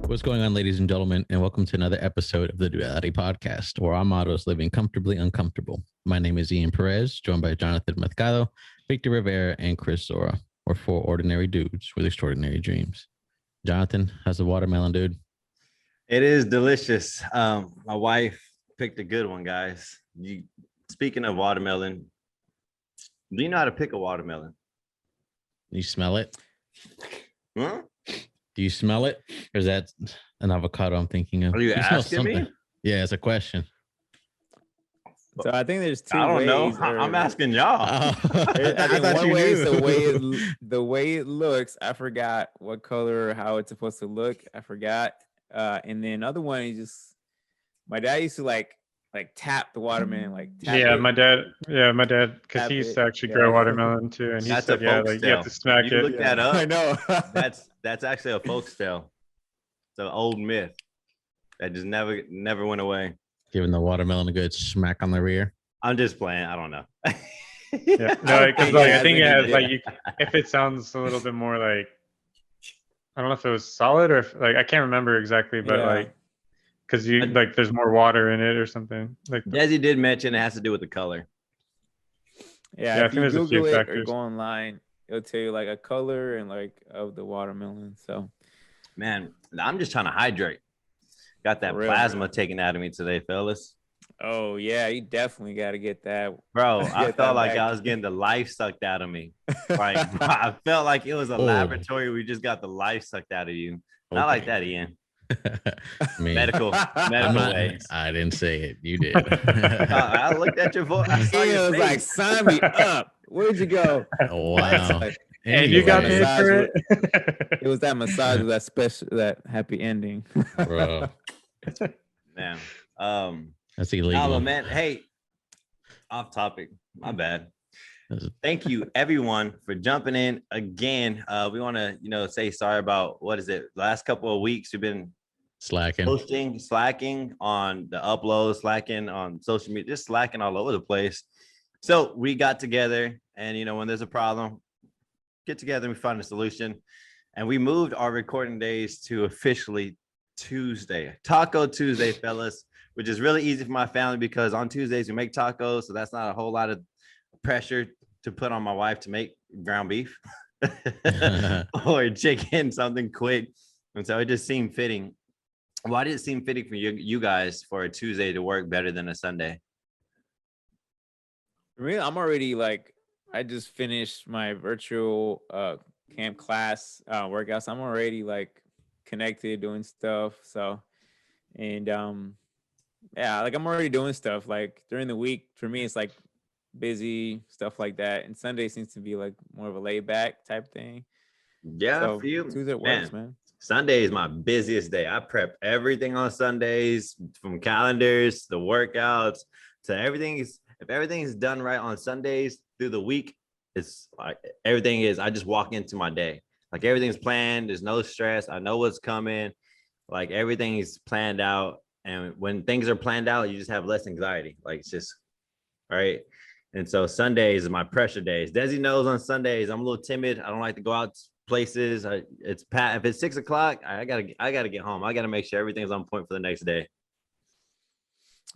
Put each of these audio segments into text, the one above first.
What's going on, ladies and gentlemen, and welcome to another episode of the Duality Podcast, where our motto is living comfortably uncomfortable. My name is Ian Perez, joined by Jonathan Mercado, Victor Rivera, and Chris Zora. We're four ordinary dudes with extraordinary dreams. Jonathan, how's the watermelon, dude? It is delicious. My wife picked a good one, guys. Speaking of watermelon, do you know how to pick a watermelon? You smell it? Huh? Do you smell it? Or is that an avocado I'm thinking of? Are you asking me? Yeah, it's a question. So I think there's two I don't ways. know. I'm asking y'all. I think one way is the way it looks. I forgot what color or how it's supposed to look. I forgot. And then another one is just my dad used to like tap the watermelon, my dad, because he used to actually grow watermelon too, and he That's said, a folk you have to smack you it. look that up. I know. That's actually a folk tale. It's an old myth that just never went away. Giving the watermelon a good smack on the rear. I'm just playing. I don't know. Yeah, no, because I think it has if it sounds a little bit more like, I don't know if it was solid or if, I can't remember exactly, but because there's more water in it or something. Desi did mention it has to do with the color. Yeah, if I think you there's a few Google it or factors. go online, it'll tell you a color and of the watermelon. So, Man, I'm just trying to hydrate. Got that For real, plasma man. taken out of me today, fellas. oh yeah, you definitely got to get that. Bro, I Get felt that like back. I was getting the life sucked out of me. I felt like it was a Oh. laboratory. We just got the life sucked out of you. Not like that, Ian. I mean, Medical I'm not, ways. I didn't say it. You did. I looked at your voice. I saw He your was face. like, "Sign me up." Where'd you go? Wow. And you got Anyway, paid for it. It was that massage with that happy ending. bro. Man. That's No, illegal. but man, hey, off topic. My bad. Thank you everyone for jumping in again. We want to, say sorry about last couple of weeks we've been Slacking. slacking on the uploads, slacking on social media, just slacking all over the place. So we got together and when there's a problem, get together and we find a solution. And we moved our recording days to officially Tuesday, Taco Tuesday, fellas, which is really easy for my family because on Tuesdays we make tacos. So that's not a whole lot of pressure to put on my wife to make ground beef or chicken, something quick. And so it just seemed fitting. Why did it seem fitting for you guys for a Tuesday to work better than a Sunday? Really, I'm already I just finished my virtual camp class workouts. I'm already connected doing stuff. So, and I'm already doing stuff during the week. For me, it's busy stuff like that, and Sunday seems to be more of a laid back type thing. Yeah, So for you, Tuesday works, man. Sunday is my busiest day. I prep everything on Sundays, from calendars, the workouts, to everything. If everything is done right on Sundays through the week, it's everything is. I just walk into my day everything's planned. There's no stress. I know what's coming. Everything is planned out. And when things are planned out, you just have less anxiety. It's just right. And so Sundays is my pressure days. Desi knows on Sundays I'm a little timid. I don't like to go out places. If it's 6:00, I gotta get home. I gotta make sure everything's on point for the next day.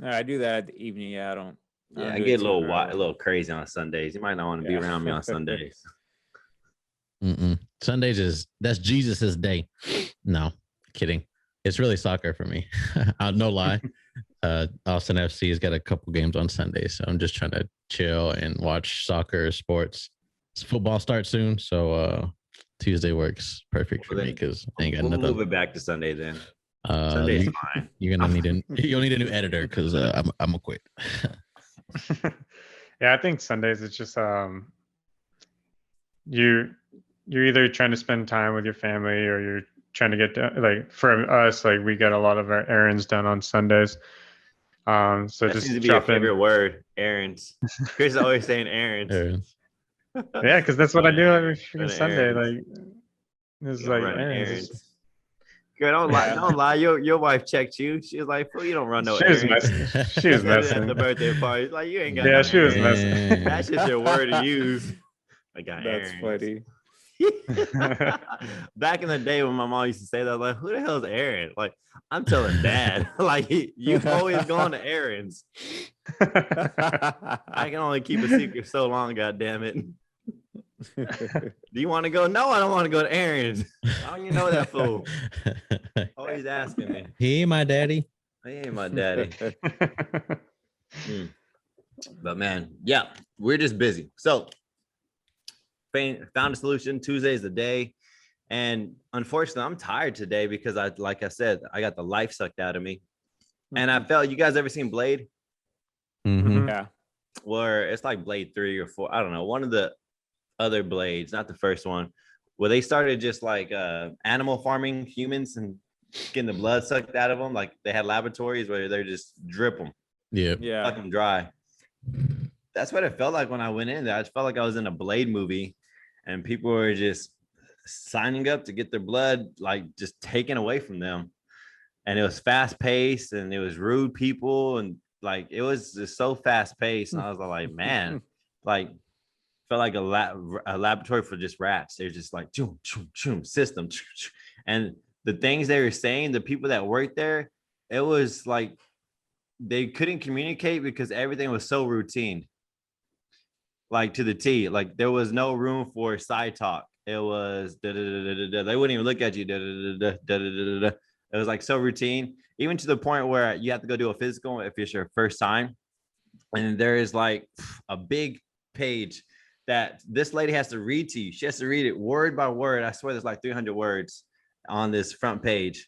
I do that at the evening. Yeah, I don't. I do get it a too early. little crazy on Sundays. You might not want to be around me on Sundays. Sundays that's Jesus's day. No, kidding. It's really soccer for me. No lie. Austin FC has got a couple games on Sundays, so I'm just trying to chill and watch soccer, sports. Football starts soon, so Tuesday works perfect for me because I ain't got We'll nothing. move it back to Sunday then. Sunday's fine. You'll need a new editor because I'm gonna quit. Yeah, I think Sundays it's just you're either trying to spend time with your family or you're trying to get done. For us, we get a lot of our errands done on Sundays. So That just seems to be your drop in. favorite word, errands. Chris is always saying errands. Yeah, because that's what I do every Running freaking Sunday. errands. It's You don't run errands. errands. Girl, don't lie. Don't lie. Your wife checked you. She was like, "Fool, you don't run no She was errands." messing. She was At the messing. birthday party, like you ain't got. Yeah, no she was errands. messing. That's just your word to use. I got That's Aaron's. funny. Back in the day when my mom used to say that, like, who the hell is Aaron? Like, I'm telling dad, like, you've always gone to Aaron's. I can only keep a secret so long, god damn it. Do you want to go? No, I don't want to go to Aaron's. I don't even know that fool. Always asking me. He, my daddy. He ain't my daddy. But man, yeah, we're just busy. So found a solution. Tuesday is the day. And unfortunately, I'm tired today because like I said, I got the life sucked out of me. And I felt, you guys ever seen Blade? Mhm. Yeah. Where it's like Blade 3 or 4. I don't know. One of the other Blades, not the first one, where they started just like animal farming humans and getting the blood sucked out of them. Like they had laboratories where they just drip them, Yeah. Yeah. fuck them dry. That's what it felt like when I went in there. I just felt like I was in a Blade movie and people were just signing up to get their blood like just taken away from them. And it was fast paced and it was rude people and like it was just so fast paced. And I was like, man, like felt like a laboratory for just rats. They're just like choom, choom, choom, system. And the things they were saying, the people that worked there, it was like they couldn't communicate because everything was so routine. Like to the T, like there was no room for side talk. It was they wouldn't even look at you. It was like so routine, even to the point where you have to go do a physical if it's your first time. And there is like a big page that this lady has to read to you. She has to read it word by word. I swear there's like 300 words on this front page.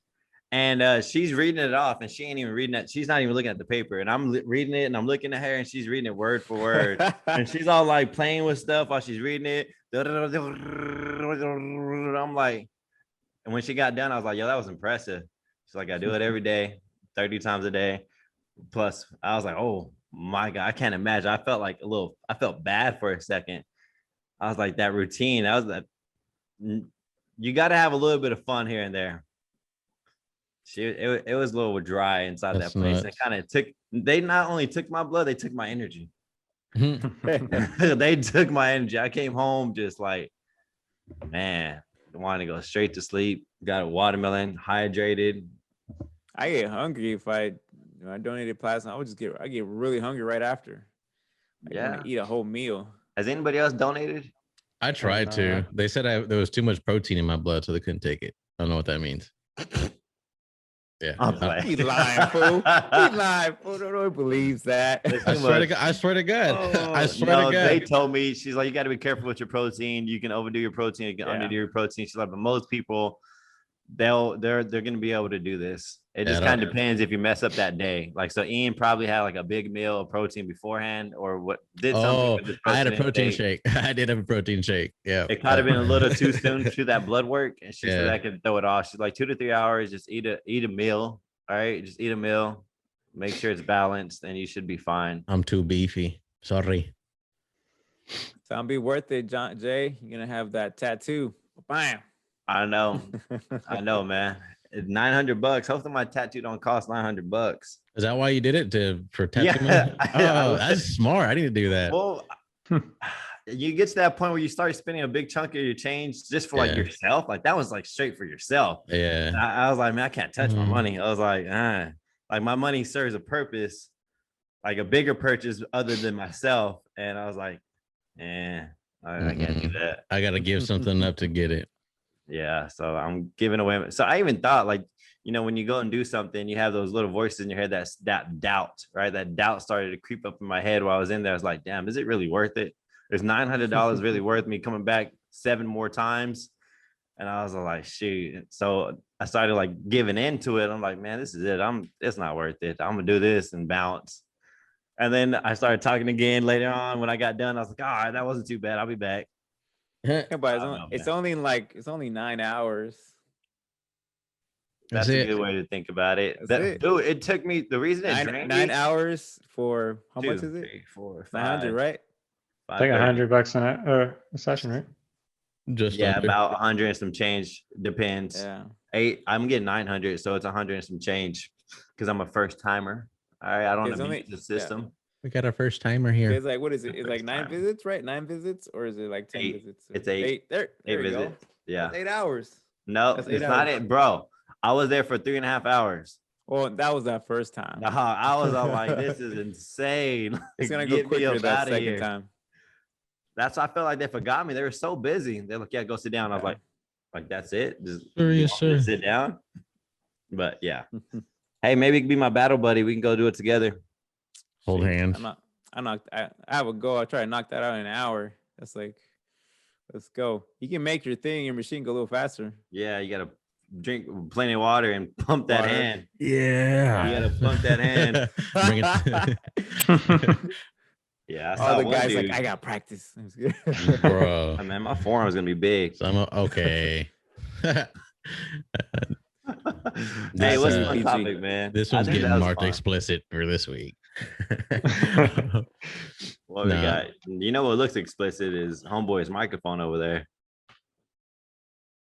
And she's reading it off and she ain't even reading it. She's not even looking at the paper. And I'm reading it and I'm looking at her and she's reading it word for word. And she's all like playing with stuff while she's reading it. I'm like, and when she got done, I was like, yo, that was impressive. She's like, I do it every day, 30 times a day. Plus, I was like, oh my God, I can't imagine. I felt bad for a second. I was like, that routine, you got to have a little bit of fun here and there. It was a little dry inside That's that place. nuts. It kind of they not only took my blood, they took my energy. Mhm. They took my energy. I came home just like, man, I wanted to go straight to sleep. Got a watermelon, hydrated. I get hungry if I donated plasma. I get really hungry right after. I want Yeah. to eat a whole meal. Has anybody else donated? I tried to. They said there was too much protein in my blood, so they couldn't take it. I don't know what that means. Yeah. I'm playing. He lying, fool. He lying, fool. Nobody believes that. It's I too swear to much. God. I swear to God. I swear No, to they God. told me, she's like, you got to be careful with your protein. You can overdo your protein, you can Yeah. underdo your protein. She's like, but most people, they're gonna be able to do this. It Yeah, just I kind don't- of depends if you mess up that day. Like, so Ian probably had like a big meal of protein beforehand, or what did something Oh, with his I had a protein intake. shake. I did have a protein shake. Yeah. It could have been a little too soon to that blood work, and she said Yeah. I could throw it off. She's like 2 to 3 hours, just eat a meal. All right, just eat a meal, make sure it's balanced, and you should be fine. I'm too beefy. Sorry. Sound be worth it, John Jay. You're gonna have that tattoo. Bam. I know, man. It's $900. Hopefully, my tattoo don't cost $900. Is that why you did it for tattoo Yeah, money? I Oh, was- that's smart. I need to do that. Well, you get to that point where you start spending a big chunk of your change just for like Yeah. yourself. Like that was like straight for yourself. Yeah. I was like, man, I can't touch my Mhm. money. I was like, like my money serves a purpose, like a bigger purchase other than myself. And I was like, I can't do that. I gotta give something up to get it. Yeah. So I'm giving away. So I even thought like, when you go and do something, you have those little voices in your head that doubt, right? That doubt started to creep up in my head while I was in there. I was like, damn, is it really worth it? Is $900 really worth me coming back 7 more times? And I was like, shoot. So I started like giving into it. I'm like, man, this is it. It's not worth it. I'm gonna do this and bounce. And then I started talking again later on. When I got done, I was like, all right, that wasn't too bad. I'll be back. Yeah, but I don't know, it's man. it's only 9 hours. That's That's a it. good way to think about it. That's it. Dude, it took me, the reason it drained Nine me, hours for how 2, much is it? 3, 4, 900, 5, right? I think 530. $100 a session, right? Just Yeah, under. about 100 and some change. Depends. Yeah. I'm getting 900, so it's 100 and some change because I'm a first timer. All right, I don't It's only- abuse the system. We got our first timer here. It's like, what is it? It's like First 9 time. visits, right? 9 visits, or is it like 10 8. visits? It's 8. There 8 we go. visits. Yeah. That's 8 hours. No, That's it's 8 not hours. it, bro. I was there for 3.5 hours. Well, that was that first time. I was all like, this is insane. It's gonna Get go me quicker up that outta second here. time. That's why I felt like they forgot me. They were so busy. They're like, yeah, go sit down. I was Yeah. like that's it. Just Sure, yes, sir. sit down. But yeah. Hey, maybe it could be my battle buddy. We can go do it together. Hold hands. I would go. I'll try to knock that out in an hour. That's like, let's go. You can make your thing, your machine go a little faster. Yeah, you gotta drink plenty of water and pump that Water. hand. Yeah. You gotta pump that hand. Bring it. Yeah, I All saw the one guys dude. like, I got practice. It's good. Bro. Oh, man, my forearm's gonna be big. Okay. Hey, This, what's uh, the topic, man? This I one's think that getting was marked fun. explicit for this week. What we Nah. got? You know what looks explicit is homeboy's microphone over there.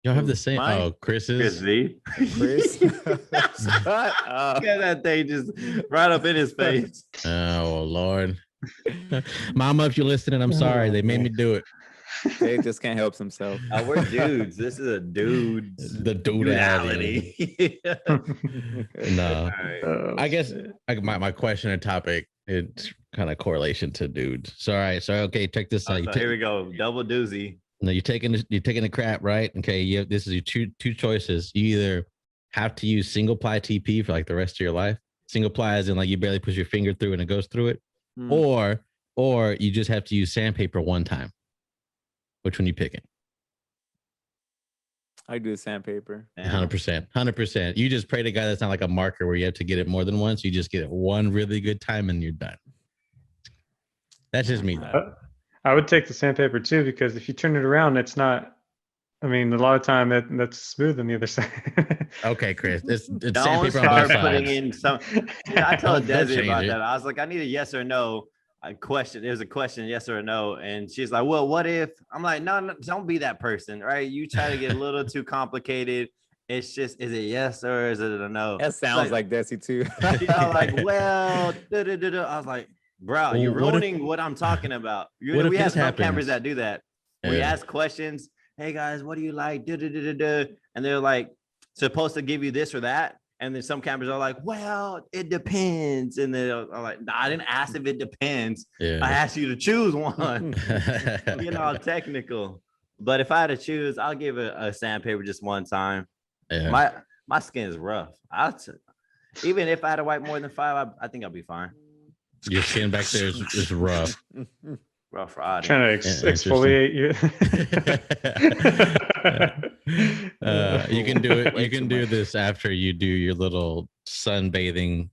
Y'all have the same. Mine? Oh, Chris Chris's. V. Chris. Shut up. Look at that thing just right up in his face. Oh Lord. Mama, if you're listening, I'm sorry. They made me do it. Dave just can't help himself. We're dudes. This is a dude's The duality. duality. No. All right. I guess my question or topic, it's kind of correlation to dudes. So all right. So okay, check this out. So here we go. Double doozy. No, you're taking a crap, right? Okay, this is your two choices. You either have to use single ply TP for like the rest of your life. Single ply as in like you barely push your finger through and it goes through it, Hmm. or you just have to use sandpaper one time. Which one you picking? I do the sandpaper. 100%. You just pray to God that's not like a marker where you have to get it more than once. You just get it one really good time and you're done. That's just me. Though. I would take the sandpaper too, because if you turn it around, it's not. I mean, a lot of time that's smooth on the other side. Okay, Chris, it's Don't sandpaper on start both putting sides. in some. Yeah, I told Don't Desi change about it. that. I was like, I need a yes or no. A question. There's a question, yes or no, and she's like, "Well, what if?" I'm like, "No, don't be that person, right? You try to get a little too complicated. It's just, is it yes or is it a no?" That sounds like Desi too. She's all like, "Well," I was like, "Bro, you're Well, what if- ruining what I'm talking about." what if We have this some happens? cameras that do that. We Yeah. ask questions. Hey guys, what do you like? And they're like supposed to give you this or that. And then some cameras are like, well, it depends. And they're like, nah, I didn't ask if it depends. I Yeah. asked you to choose one. You know, technical. But if I had to choose, I'll give a sandpaper just one time. Yeah. My skin is rough. Even if I had to wipe more than 5, I think I'll be fine. Your skin back there is rough. Rough Friday. Trying to Yeah, exfoliate you. You can do it. Way You can too do much. this after you do your little sunbathing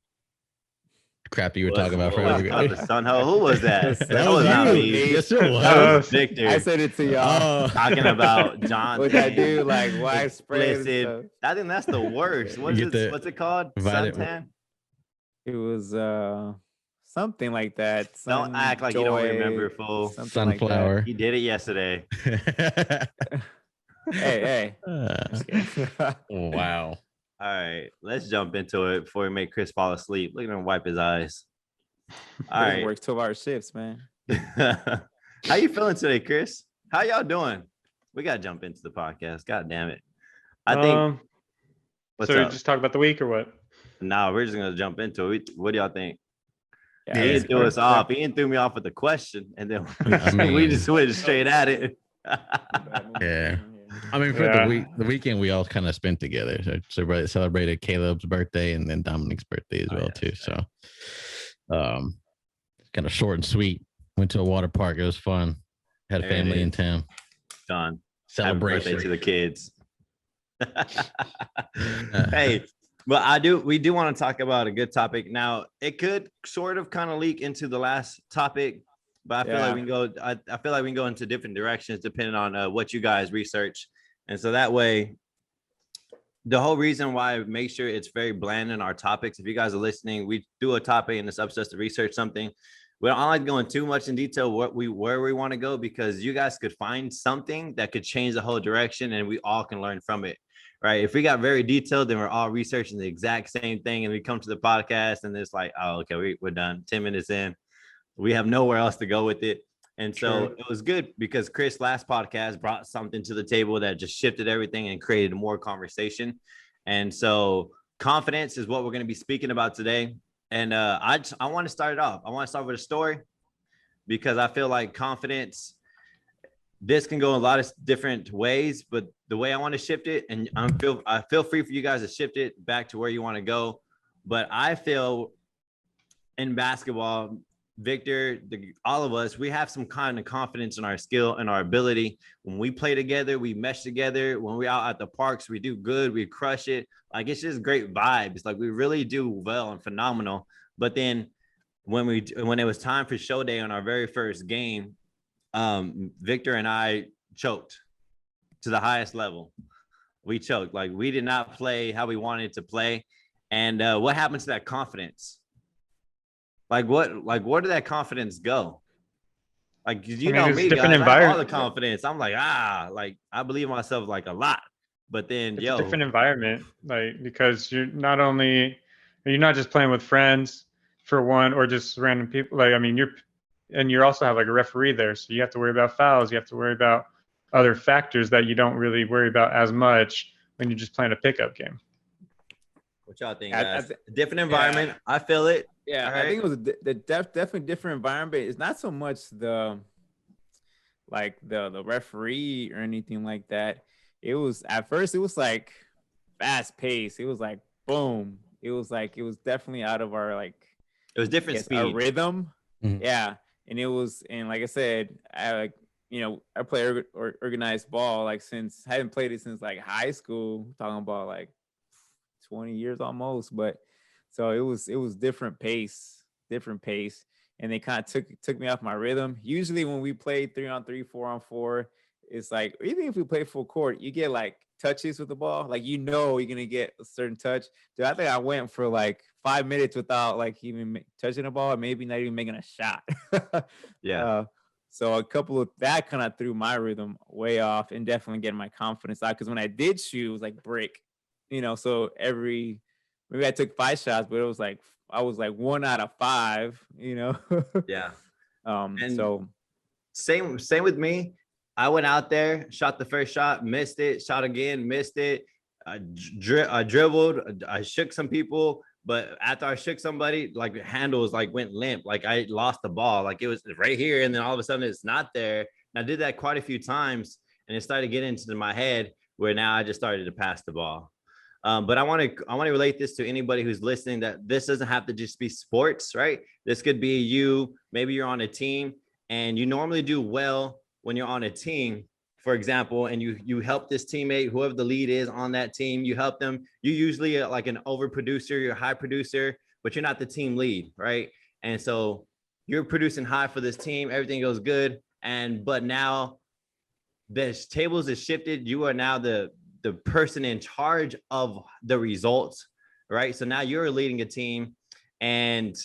crap you were talking about for What was everybody. the sun hoe? Who was that? That was not you. me. Yes, it That was. was Victor. I said it to y'all. Oh. Talking about John. What I do, like widespread. and Explicit. stuff. I think that's the worst. What You is get it? the What's it called? vitamin- Suntan? It was something like that. Don't act like you don't remember, fool. something like that. Sunflower. He did it yesterday. Hey, Wow. All right, let's jump into it before we make Chris fall asleep. Look at him wipe his eyes. All Chris right. works 12-hour shifts, man. How you feeling today, Chris? How y'all doing? We gotta jump into the podcast. God damn it. I think what's so we up? just talk about the week or what? No, we're just gonna jump into it. What do y'all think? Yeah, Ian it's threw us perfect. off. Ian threw me off with the question, and then I we mean- just went straight at it. Yeah. I mean, for Yeah. the weekend, we all kind of spent together. So celebrated Caleb's birthday and then Dominic's birthday as Oh, well yeah, too. So, kind of short and sweet. Went to a water park. It was fun. Had There it family in is. town. Done. Happy birthday Celebration. to the kids. Hey, but we do want to talk about a good topic. Now, it could sort of kind of leak into the last topic, but I feel Yeah. like we can go. I feel like we can go into different directions depending on what you guys research, and so that way, the whole reason why I make sure it's very bland in our topics. If you guys are listening, we do a topic and it's up to us to research something. We don't like going too much in detail where we want to go, because you guys could find something that could change the whole direction and we all can learn from it. Right. If we got very detailed, then we're all researching the exact same thing. And we come to the podcast and it's like, oh, okay, we're done. 10 minutes in. we have nowhere else to go with it. And so True. it was good because Chris last podcast brought something to the table that just shifted everything and created more conversation. And so confidence is what we're going to be speaking about today. And I want to start it off. I want to start with a story because I feel like confidence, this can go a lot of different ways, but the way I want to shift it, and I feel free for you guys to shift it back to where you want to go. But I feel in basketball, Victor, all of us, we have some kind of confidence in our skill and our ability. When we play together, we mesh together. When we're out at the parks, we do good, we crush it. Like, it's just great vibes. Like, we really do well and phenomenal. But then when it was time for show day on our very first game, Victor and I choked to the highest level. We choked. Like, we did not play how we wanted to play. And what happened to that confidence? Like, where did that confidence go? Like, you know me, guys, I have all the confidence. I'm like, like, I believe in myself like a lot. But then, it's a different environment, like, because you're not just playing with friends for one, or just random people. Like, I mean, you also have like a referee there, so you have to worry about fouls. You have to worry about other factors that you don't really worry about as much when you're just playing a pickup game. What y'all think, guys? Different environment. Yeah. I feel it. Yeah, right. I think it was definitely different environment. It's not so much the referee or anything like that. It was, at first, it was like fast paced. It was like boom. It was definitely out of our, like, it was different speed, our rhythm. Mm-hmm. Yeah, and like I said, I play organized ball like since I haven't played it since like high school. Talking about like 20 years almost, but so it was different pace, and they kind of took me off my rhythm. Usually when we play 3-on-3, 4-on-4, it's like, even if we play full court, you get like touches with the ball, like, you're gonna get a certain touch. Dude, I think I went for like 5 minutes without like even touching the ball, or maybe not even making a shot. Yeah. So a couple of that kind of threw my rhythm way off, and definitely getting my confidence out, because when I did shoot, it was like brick. So maybe I took 5 shots, but it was like I was like 1 out of 5. Yeah. And so same with me. I went out there, shot the first shot, missed it, shot again, missed it. I dribbled, I shook some people, but after I shook somebody, like, the handles like went limp, like I lost the ball, like it was right here, and then all of a sudden it's not there. And I did that quite a few times, and it started getting into my head, where now I just started to pass the ball. But I want to relate this to anybody who's listening, that this doesn't have to just be sports, right? This could be you. Maybe you're on a team, and you normally do well when you're on a team, for example, and you help this teammate, whoever the lead is on that team, you help them. You usually are like an overproducer, you're a high producer, but you're not the team lead, right? And so you're producing high for this team, everything goes good, but now the tables is shifted. You are now the person in charge of the results, right? So now you're leading a team, and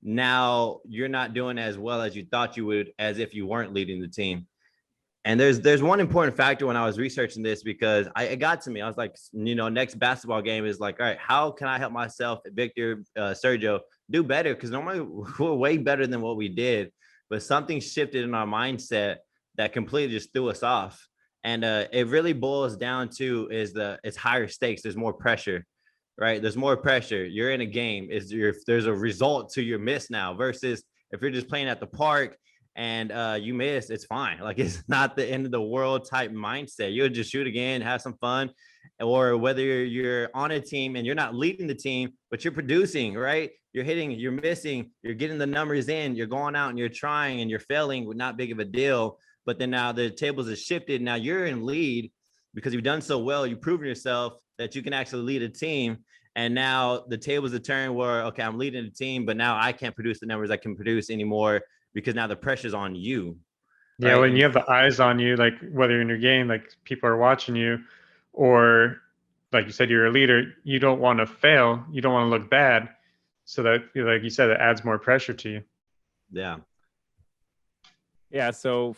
now you're not doing as well as you thought you would, as if you weren't leading the team. And there's one important factor when I was researching this, because it got to me. I was like, next basketball game is like, all right, how can I help myself, Victor, Sergio, do better? Because normally we're way better than what we did, but something shifted in our mindset that completely just threw us off. And it really boils down to it's higher stakes. There's more pressure, right? There's more pressure. You're in a game. There's a result to your miss now, versus if you're just playing at the park and you miss, it's fine. Like, it's not the end of the world type mindset. You'll just shoot again, have some fun. Or whether you're on a team and you're not leading the team, but you're producing, right? You're hitting, you're missing, you're getting the numbers in, you're going out and you're trying and you're failing with not big of a deal. But then now the tables have shifted. Now you're in lead because you've done so well. You've proven yourself that you can actually lead a team. And now the tables have turned where, okay, I'm leading the team, but now I can't produce the numbers I can produce anymore, because now the pressure's on you. Yeah, right? When you have the eyes on you, like whether you're in your game, like people are watching you, or like you said, you're a leader, you don't want to fail. You don't want to look bad. So that, like you said, it adds more pressure to you. Yeah. Yeah. So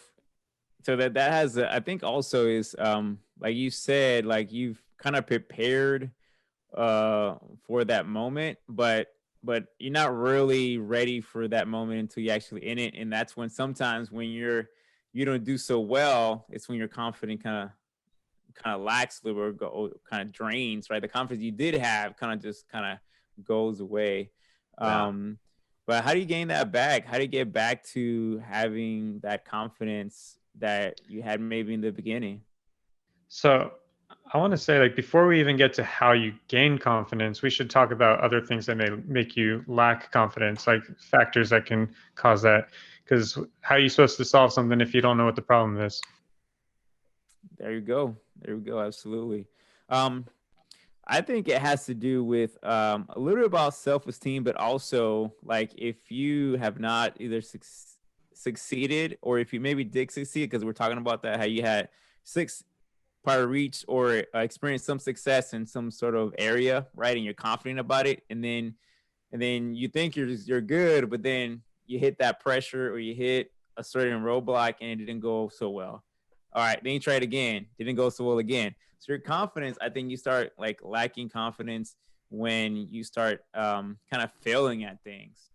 that has, I think also is, like you said, like you've kind of prepared for that moment, but but you're not really ready for that moment until you're actually in it. And that's when sometimes when you don't do so well, it's when your confidence kind of lacks a little or kind of drains, right? The confidence you did have kind of goes away. Yeah. But how do you gain that back? How do you get back to having that confidence that you had maybe in the beginning? So I want to say, like, before we even get to how you gain confidence, we should talk about other things that may make you lack confidence, like factors that can cause that. Because how are you supposed to solve something if you don't know what the problem is? There you go. There we go. Absolutely. I think it has to do with a little bit about self-esteem, but also like if you have not either succeeded or if you maybe did succeed, because we're talking about that, how you had six prior reach or experienced some success in some sort of area, right? And you're confident about it, and then you think you're good, but then you hit that pressure or you hit a certain roadblock and it didn't go so well. All right, then you try it again, didn't go so well again. So your confidence, I think you start like lacking confidence when you start kind of failing at things.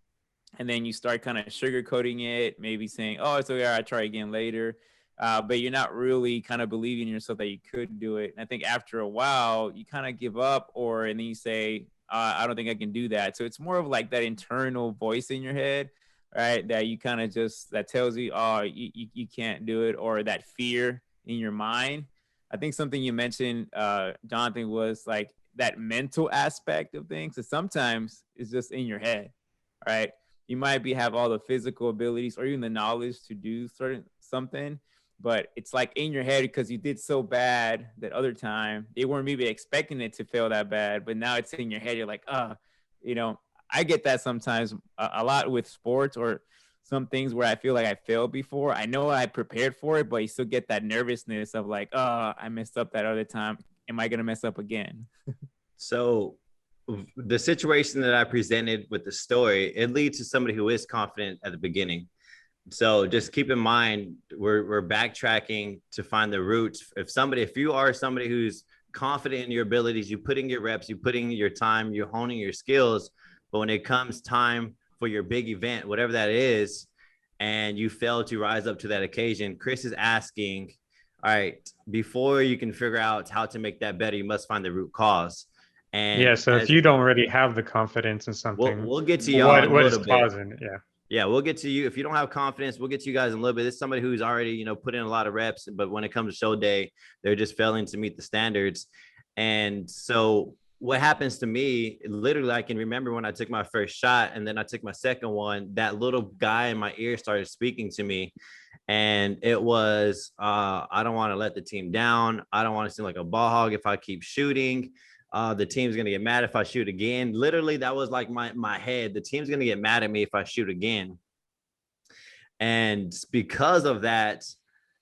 And then you start kind of sugarcoating it, maybe saying, oh, it's okay, I'll try again later. But you're not really kind of believing in yourself that you could do it. And I think after a while, you kind of give up and then you say, I don't think I can do that. So it's more of like that internal voice in your head, right? That you kind of that tells you, oh, you can't do it, or that fear in your mind. I think something you mentioned, Jonathan, was like that mental aspect of things. So sometimes it's just in your head, right? You might have all the physical abilities or even the knowledge to do something, but it's like in your head because you did so bad that other time they weren't maybe expecting it to fail that bad, but now it's in your head. You're like, I get that sometimes a lot with sports or some things where I feel like I failed before. I know I prepared for it, but you still get that nervousness of like, I messed up that other time. Am I going to mess up again? So the situation that I presented with the story, it leads to somebody who is confident at the beginning. So just keep in mind, we're backtracking to find the roots. If you are somebody who's confident in your abilities, you put in your reps, you put in your time, you're honing your skills. But when it comes time for your big event, whatever that is, and you fail to rise up to that occasion, Chris is asking, all right, before you can figure out how to make that better, you must find the root cause. And yeah, so if you don't already have the confidence in something, we'll get to y'all what is causing it? Yeah, we'll get to you. If you don't have confidence, we'll get to you guys in a little bit. This is somebody who's already, put in a lot of reps, but when it comes to show day, they're just failing to meet the standards. And so what happens to me, literally, I can remember when I took my first shot and then I took my second one, that little guy in my ear started speaking to me. And it was, I don't want to let the team down. I don't want to seem like a ball hog if I keep shooting. The team's going to get mad if I shoot again. Literally, that was like my head. The team's going to get mad at me if I shoot again. And because of that,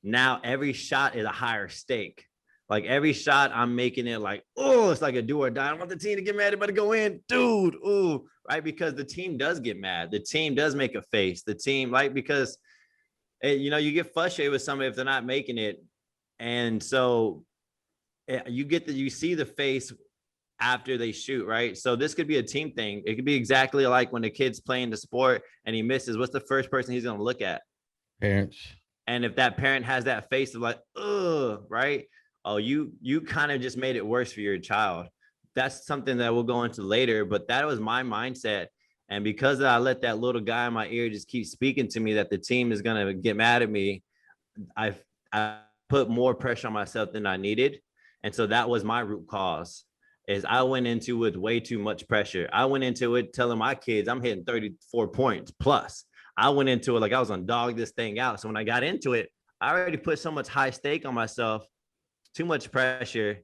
now every shot is a higher stake. Like every shot I'm making it like, oh, it's like a do or die. I don't want the team to get mad. It better go in, dude. Ooh, right? Because the team does get mad. The team does make a face. The team, because you get frustrated with somebody if they're not making it. And so you see the face after they shoot, right? So this could be a team thing. It could be exactly like when the kid's playing the sport and he misses. What's the first person he's going to look at? Parents. And if that parent has that face of like, ugh, right? Oh, you kind of just made it worse for your child. That's something that we'll go into later, but that was my mindset. And because I let that little guy in my ear just keep speaking to me that the team is going to get mad at me, I put more pressure on myself than I needed. And so that was my root cause. Is I went into it with way too much pressure. I went into it telling my kids I'm hitting 34 points plus. I went into it like I was gonna dog this thing out. So when I got into it, I already put so much high stake on myself, too much pressure.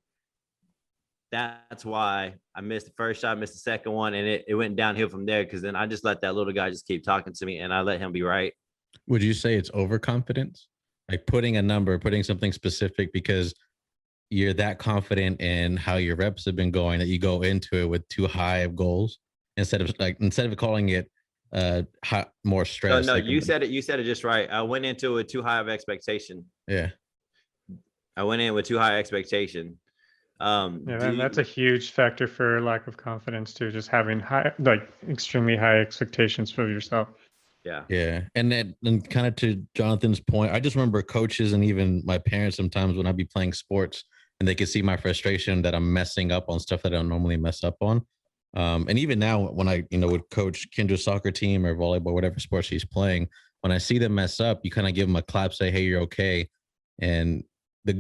That's why I missed the first shot, missed the second one, and it went downhill from there because then I just let that little guy just keep talking to me and I let him be right. Would you say it's overconfidence? Like putting a number, putting something specific because you're that confident in how your reps have been going that you go into it with too high of goals instead of calling it more stress. No, you said it just right. I went into it with too high of expectation. Yeah. I went in with too high expectation. Yeah, do and that's a huge factor for lack of confidence too. Just having extremely high expectations for yourself. yeah. Yeah. And kind of to Jonathan's point, I just remember coaches and even my parents sometimes when I'd be playing sports and they could see my frustration that I'm messing up on stuff that I don't normally mess up on. And even now when I, would coach Kendra's soccer team or volleyball, whatever sport she's playing, when I see them mess up, you kind of give them a clap, say, hey, you're okay. And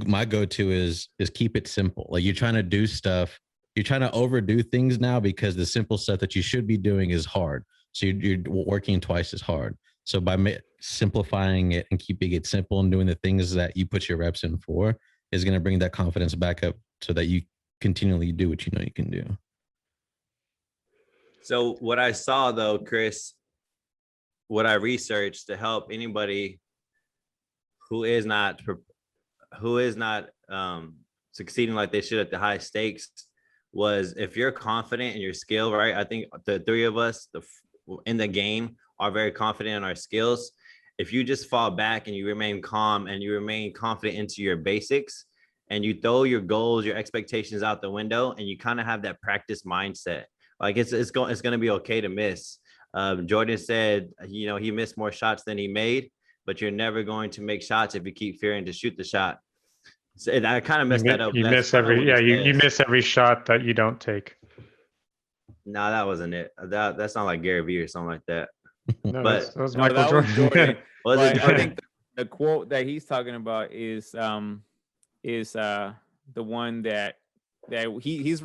my go-to is keep it simple. Like you're trying to do stuff, you're trying to overdo things now because the simple stuff that you should be doing is hard. So you're working twice as hard. So by simplifying it and keeping it simple and doing the things that you put your reps in for is going to bring that confidence back up so that you continually do what you know you can do. So what I saw though, Chris, what I researched to help anybody who is not succeeding like they should at the high stakes was if you're confident in your skill, right? I think the three of us in the game are very confident in our skills. If you just fall back and you remain calm and you remain confident into your basics and you throw your goals, your expectations out the window and you kind of have that practice mindset, like it's going to be okay to miss. Jordan said, he missed more shots than he made, but you're never going to make shots if you keep fearing to shoot the shot. So I kind of messed that up. You miss you miss every shot that you don't take. No, that wasn't it. That's not like Gary Vee or something like that. No, But that was No, Michael that was Jordan. Jordan. was it But I Jordan? think the quote that he's talking about is the one that he's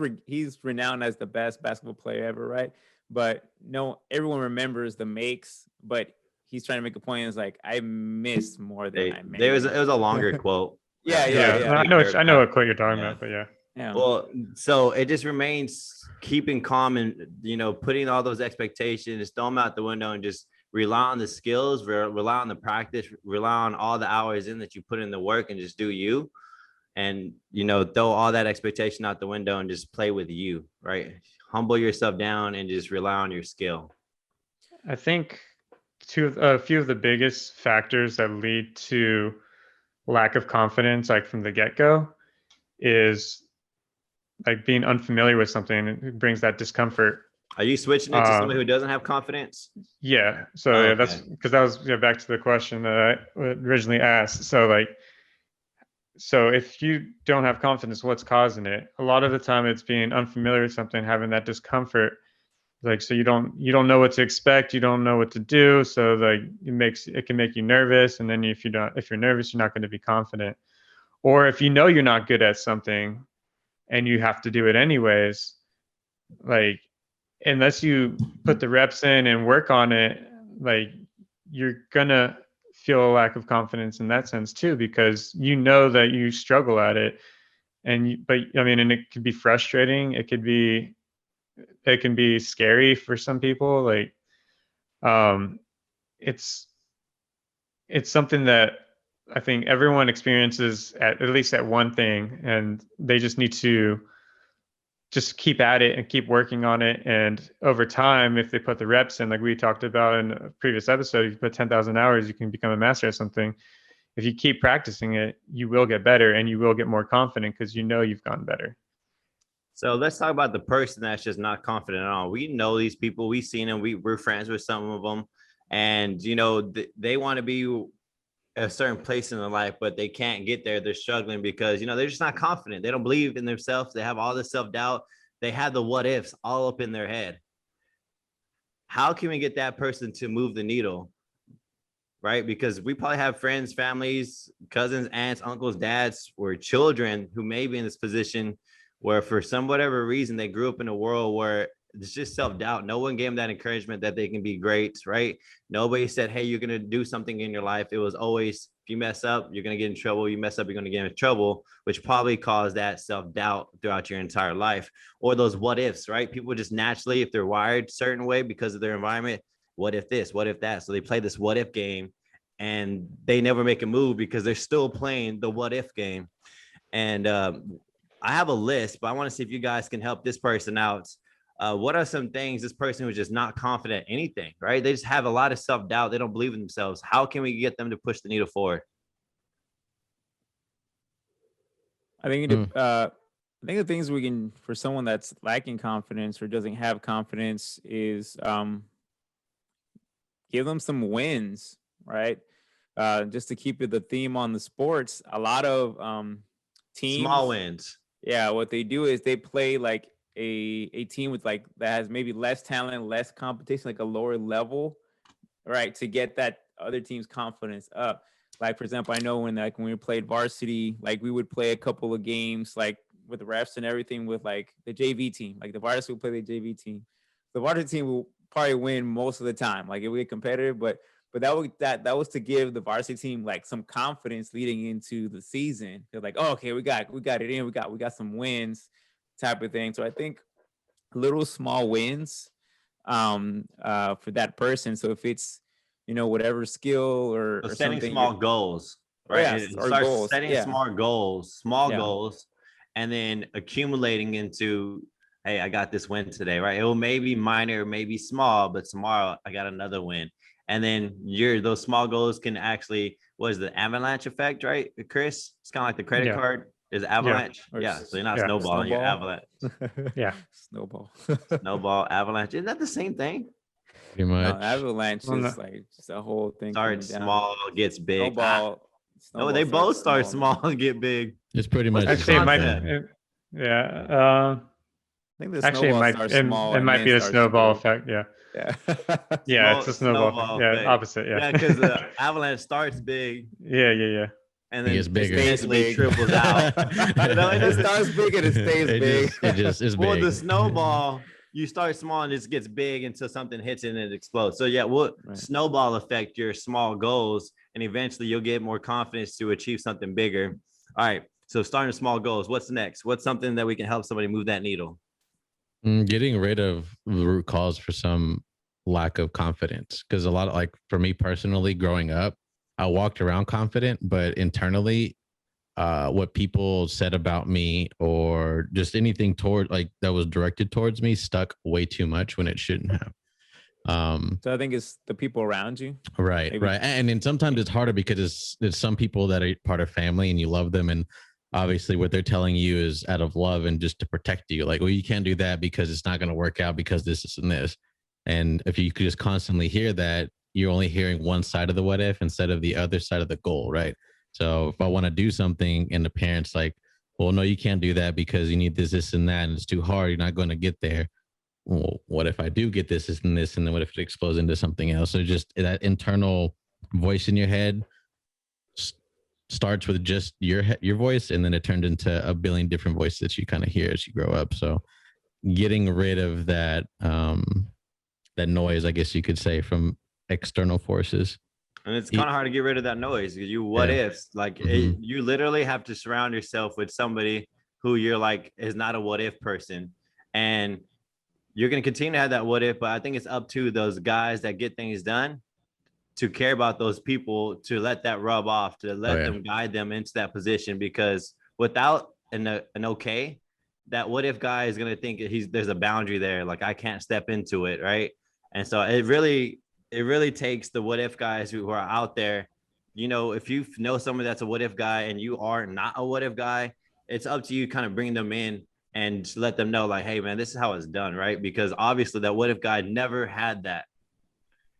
renowned as the best basketball player ever, right? But no, everyone remembers the makes, but he's trying to make a point. It's like I missed more than I made. It was a longer quote. Yeah. I know what quote you're talking about, but yeah. Well, so it just remains keeping calm and putting all those expectations, throw them out the window, and just rely on the skills, rely on the practice, rely on all the hours in that you put in the work, and just do you. And throw all that expectation out the window and just play with you, right? Humble yourself down and just rely on your skill. I think a few of the biggest factors that lead to lack of confidence, like from the get-go, is like being unfamiliar with something. It brings that discomfort. Are you switching it to somebody who doesn't have confidence? Yeah. So yeah, that's because that was back to the question that I originally asked. So if you don't have confidence, what's causing it? A lot of the time it's being unfamiliar with something, having that discomfort. Like, so you don't know what to expect. You don't know what to do. So like it can make you nervous. And then if you're nervous, you're not going to be confident. Or if you're not good at something and you have to do it anyways, like, unless you put the reps in and work on it, like you're gonna feel a lack of confidence in that sense too, because that you struggle at it. And it can be frustrating. It can be scary for some people. Like, it's something that I think everyone experiences at least at one thing, and they just need to just keep at it and keep working on it. And over time, if they put the reps in, like we talked about in a previous episode, if you put 10,000 hours, you can become a master at something. If you keep practicing it, you will get better and you will get more confident because you've gotten better. So let's talk about the person that's just not confident at all. We know these people. We've seen them. We're friends with some of them. And, they want to be a certain place in their life, but they can't get there. They're struggling because, they're just not confident. They don't believe in themselves. They have all this self-doubt. They have the what ifs all up in their head. How can we get that person to move the needle? Right? Because we probably have friends, families, cousins, aunts, uncles, dads, or children who may be in this position where for whatever reason, they grew up in a world where it's just self-doubt. No one gave them that encouragement that they can be great, right? Nobody said, hey, you're going to do something in your life. It was always, if you mess up, you're going to get in trouble. You mess up, you're going to get in trouble, which probably caused that self-doubt throughout your entire life. Or those what ifs, right? People just naturally, if they're wired a certain way because of their environment, what if this, what if that? So they play this what if game and they never make a move because they're still playing the what if game. And I have a list, but I want to see if you guys can help this person out. What are some things this person who's just not confident in anything, right? They just have a lot of self-doubt. They don't believe in themselves. How can we get them to push the needle forward? I think I think the things we can, for someone that's lacking confidence or doesn't have confidence, is give them some wins, right? Just to keep it the theme on the sports, a lot of teams, Small wins. yeah, what they do is they play like a team with like that has maybe less talent, less competition, like a lower level, right, to get that other team's confidence up. Like for example, I know when we played varsity, like we would play a couple of games like with the refs and everything with like the JV team. Like the varsity would play the JV team. The varsity team will probably win most of the time. Like it would get competitive, but that was to give the varsity team like some confidence leading into the season. They're like, oh, okay, we got it in. We got some wins, type of thing. So I think little small wins for that person. So if it's whatever skill or setting something, small goals, right? Yeah, It or starts goals, setting yeah. small Yeah. goals, and then accumulating into, hey, I got this win today, right? It will maybe minor, maybe small, but tomorrow I got another win. And then those small goals can actually, what is the avalanche effect, right, Chris? It's kind of like the credit Yeah. card is avalanche. Or Yeah. So you're not yeah. snowballing, you're Snowball. avalanche. Yeah. Snowball. Snowball, avalanche. Isn't that the same thing? Pretty No, much. avalanche Well, is like just a whole thing. Starts coming down. small, gets big. Snowball. No, they snowball both start small. small and get big. It's pretty much. What's Actually, it might. concept? Yeah. I think the Actually, snowball starts small. it and might then be the starts to snowball grow. effect. Yeah. Yeah. Yeah, it's a snowball. Yeah, effect. opposite. Yeah. Yeah, because the avalanche starts big Yeah. and It then gets bigger. eventually big. triples out. No, it just starts big and it stays big. It just is Well, big. the snowball, you start small and it gets big until something hits it and it explodes. So yeah, Right. snowball affect your small goals, and eventually you'll get more confidence to achieve something bigger. All right. So starting small goals. What's next? What's something that we can help somebody move that needle? Getting rid of the root cause for some lack of confidence, because a lot of, like, for me personally, growing up, I walked around confident, but internally what people said about me or just anything toward, like, that was directed towards me stuck way too much when it shouldn't have. So I think it's the people around you. Right, Maybe. right. And then sometimes it's harder because it's some people that are part of family and you love them, and obviously what they're telling you is out of love and just to protect you. Like, well, you can't do that because it's not going to work out because this and this. And if you could just constantly hear that, you're only hearing one side of the what if instead of the other side of the goal, right? So if I want to do something and the parents like, well, no, you can't do that because you need this, and that, and it's too hard, you're not going to get there. Well, what if I do get this, and this, and then what if it explodes into something else? So just that internal voice in your head starts with just your voice, and then it turned into a billion different voices that you kind of hear as you grow up. So getting rid of that that noise, I guess you could say, from external forces. And it's kind of hard to get rid of that noise because what ifs, like you literally have to surround yourself with somebody who you're like is not a what if person, and you're going to continue to have that what if, but I think it's up to those guys that get things done to care about those people, to let that rub off, to let them guide them into that position, because without an okay, that what if guy is going to think there's a boundary there. Like, I can't step into it. Right. And so it really takes the what if guys who are out there. If you know someone that's a what if guy and you are not a what if guy, it's up to you kind of bring them in and let them know, like, hey man, this is how it's done, right? Because obviously that what if guy never had that,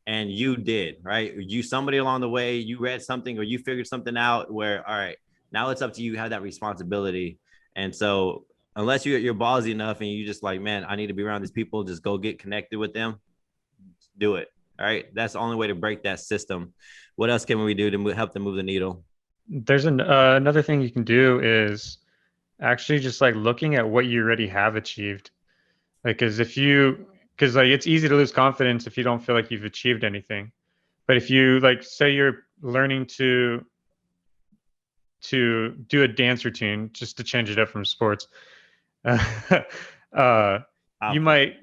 and you did, right? Somebody along the way, you read something or you figured something out where, all right, now it's up to you to have that responsibility. And so unless you're ballsy enough and you just like, man, I need to be around these people, just go get connected with them, do it. All right. That's the only way to break that system. What else can we do to help them move the needle? There's another thing you can do is actually just like looking at what you already have achieved. Like, because it's easy to lose confidence if you don't feel like you've achieved anything. But if you, like, say you're learning to do a dance routine, just to change it up from sports, you might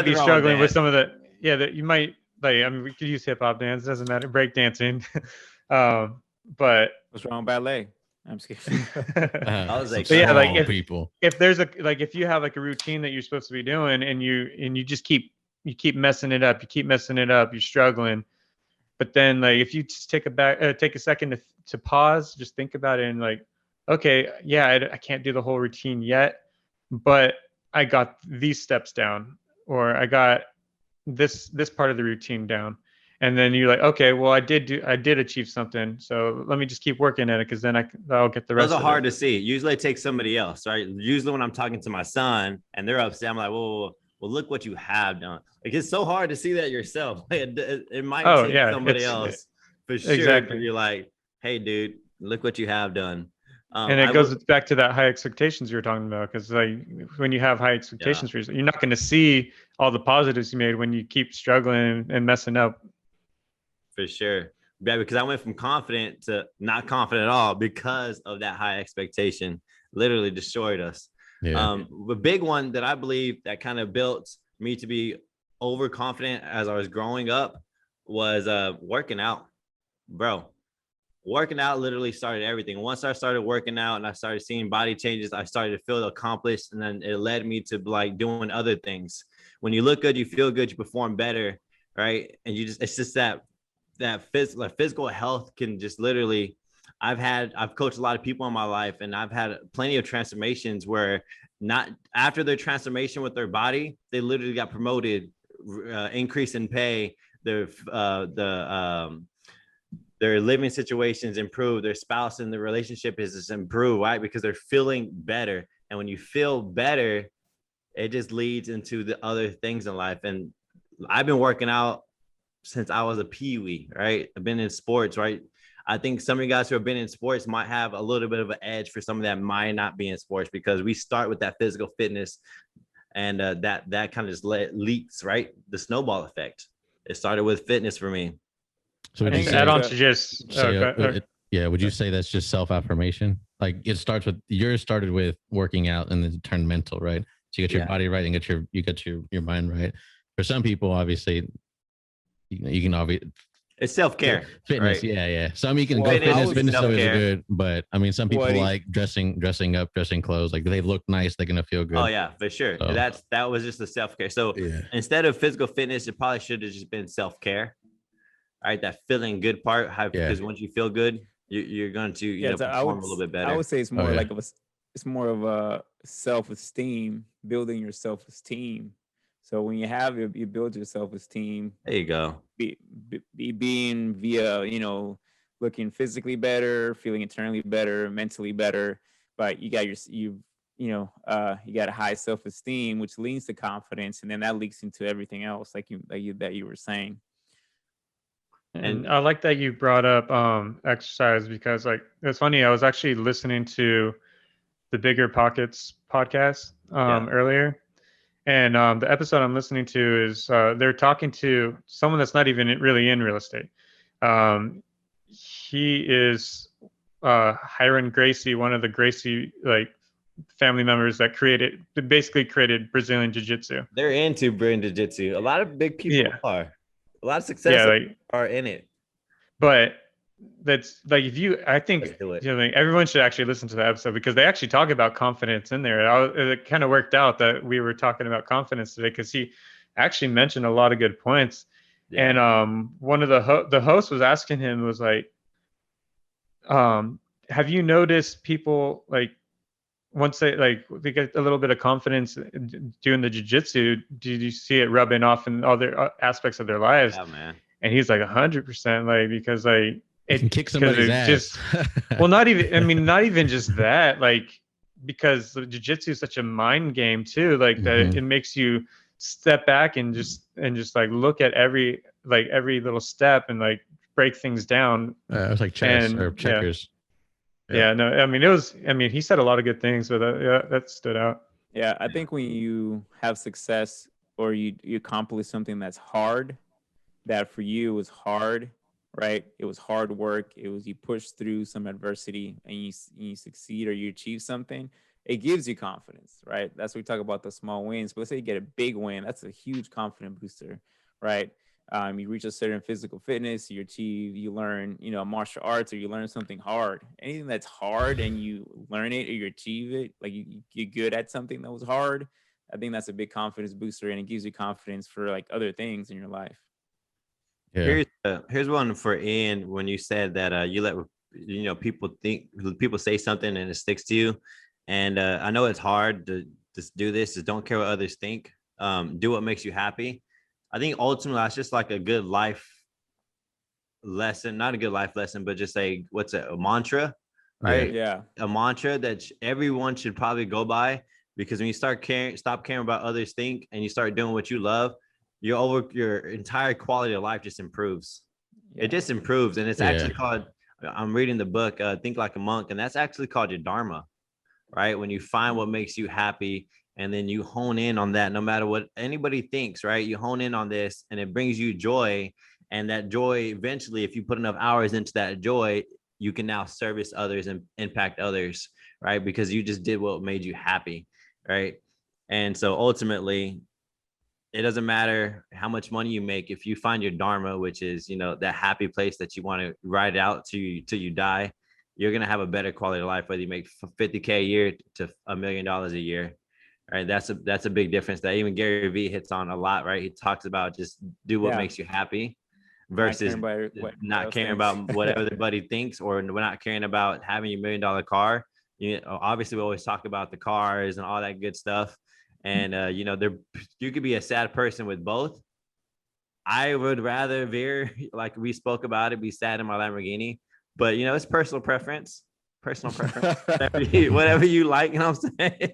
be struggling with some of the, that you might, like, I mean, we could use hip hop dance, doesn't matter, break dancing. But what's wrong with ballet? I'm just kidding. I was like, so yeah, like people. if there's if you have like a routine that you're supposed to be doing and you just keep messing it up, you're struggling. But then, like, if you just take a second to pause, just think about it, and like, okay, yeah, I can't do the whole routine yet, but I got these steps down, or I got this part of the routine down. And then you're like, okay, well, I did achieve something. So let me just keep working at it, because then I'll get the rest Those are of hard it. to see. Usually it takes somebody else, right? Usually when I'm talking to my son and they're upset, I'm like, well, look what you have done. Like, it's so hard to see that yourself. It might Oh, take yeah, somebody it's else for sure. exactly. You're like, hey, dude, look what you have done. And it goes back to that high expectations you were talking about, because like when you have high expectations for yourself, you're not going to see all the positives you made when you keep struggling and messing up. For sure. Yeah, because I went from confident to not confident at all because of that high expectation. Literally destroyed us. Yeah. The big one that I believe that kind of built me to be overconfident as I was growing up was working out. Bro, working out literally started everything. Once I started working out and I started seeing body changes, I started to feel accomplished, and then it led me to like doing other things. When you look good, you feel good, you perform better, right? And it's just that physical health can just literally, I've coached a lot of people in my life, and I've had plenty of transformations where not after their transformation with their body, they literally got promoted, increase in pay, their living situations improve, their spouse and the relationship is improved, right? Because they're feeling better. And when you feel better, it just leads into the other things in life. And I've been working out since I was a peewee, right? I've been in sports, right? I think some of you guys who have been in sports might have a little bit of an edge for some of that might not be in sports, because we start with that physical fitness, and that kind of just leaks, right? The snowball effect. It started with fitness for me. So would I you think say, Add on to just would you say that's just self-affirmation? Like it starts with, yours started with working out and then turned mental, right? So you get your body right and you get your mind right. For some people, obviously, you can obviously, it's self-care, fitness, right? yeah. Some you can Well, go fitness is always self-care. good, but I mean, some people What like dressing up, dressing clothes, like they look nice, they're gonna feel good. Oh yeah, for sure. So, That was just the self-care. So yeah. instead of physical fitness, it probably should have just been self-care. All right, that feeling good part, because once you feel good, you're going to perform a little bit better. I would say it's more yeah. it's more of a self-esteem, building your self-esteem. So when you build your self-esteem, There you go. being via, looking physically better, feeling internally better, mentally better, but you got you got a high self-esteem, which leads to confidence, and then that leaks into everything else, like you were saying. And I like that you brought up exercise, because like it's funny, I was actually listening to the Bigger Pockets podcast earlier, and the episode I'm listening to is they're talking to someone that's not even really in real estate. He is Hiron Gracie, one of the Gracie like family members that basically created Brazilian Jiu-Jitsu. They're into Brazilian Jiu-Jitsu. A lot of big people are. A lot of success are in it. But that's like, I think everyone should actually listen to the episode, because they actually talk about confidence in there. It kind of worked out that we were talking about confidence today, because he actually mentioned a lot of good points. Yeah. And one of the host was asking him, was like, have you noticed people like once they get a little bit of confidence doing the jiu-jitsu, did you see it rubbing off in other aspects of their lives? Yeah, man. And he's like 100%, like, because like it can kick somebody's ass. Just, well, not even just that, like, because the jiu-jitsu is such a mind game too, like that it makes you step back and just like look at every little step and like break things down. It was like chess or checkers. Yeah, no, he said a lot of good things, but that stood out. Yeah, I think when you have success or you accomplish something that's hard, that for you was hard, right? It was hard work. It was, you push through some adversity and you succeed or you achieve something. It gives you confidence, right? That's what we talk about, the small wins. But let's say you get a big win, that's a huge confidence booster, right? You reach a certain physical fitness, you learn, martial arts, or you learn something hard. Anything that's hard and you learn it or you achieve it, like you're good at something that was hard, I think that's a big confidence booster, and it gives you confidence for like other things in your life. Yeah. Here's one for Ian. When you said that you let people say something and it sticks to you, and I know it's hard to just do this. Just don't care what others think. Do what makes you happy. I think ultimately that's just like a good life lesson, not a good life lesson, but just a mantra, right? Yeah. A mantra that everyone should probably go by, because when you stop caring about others think, and you start doing what you love, your entire quality of life just improves. It just improves. And it's actually called, I'm reading the book, Think Like a Monk, and that's actually called your dharma, right? When you find what makes you happy, and then you hone in on that, no matter what anybody thinks, right? You hone in on this, and it brings you joy. And that joy, eventually, if you put enough hours into that joy, you can now service others and impact others, right? Because you just did what made you happy, right? And so ultimately, it doesn't matter how much money you make. If you find your dharma, which is, that happy place that you want to ride out till you die, you're going to have a better quality of life, whether you make $50K a year to $1 million a year. Right. That's a big difference that even Gary Vee hits on a lot, right? He talks about just do what makes you happy versus not caring about what everybody thinks, or we're not caring about having your $1 million car. Obviously we always talk about the cars and all that good stuff. And, you could be a sad person with both. I would rather veer, like we spoke about it, be sad in my Lamborghini, but it's personal preference. Whatever you like, you know what I'm saying?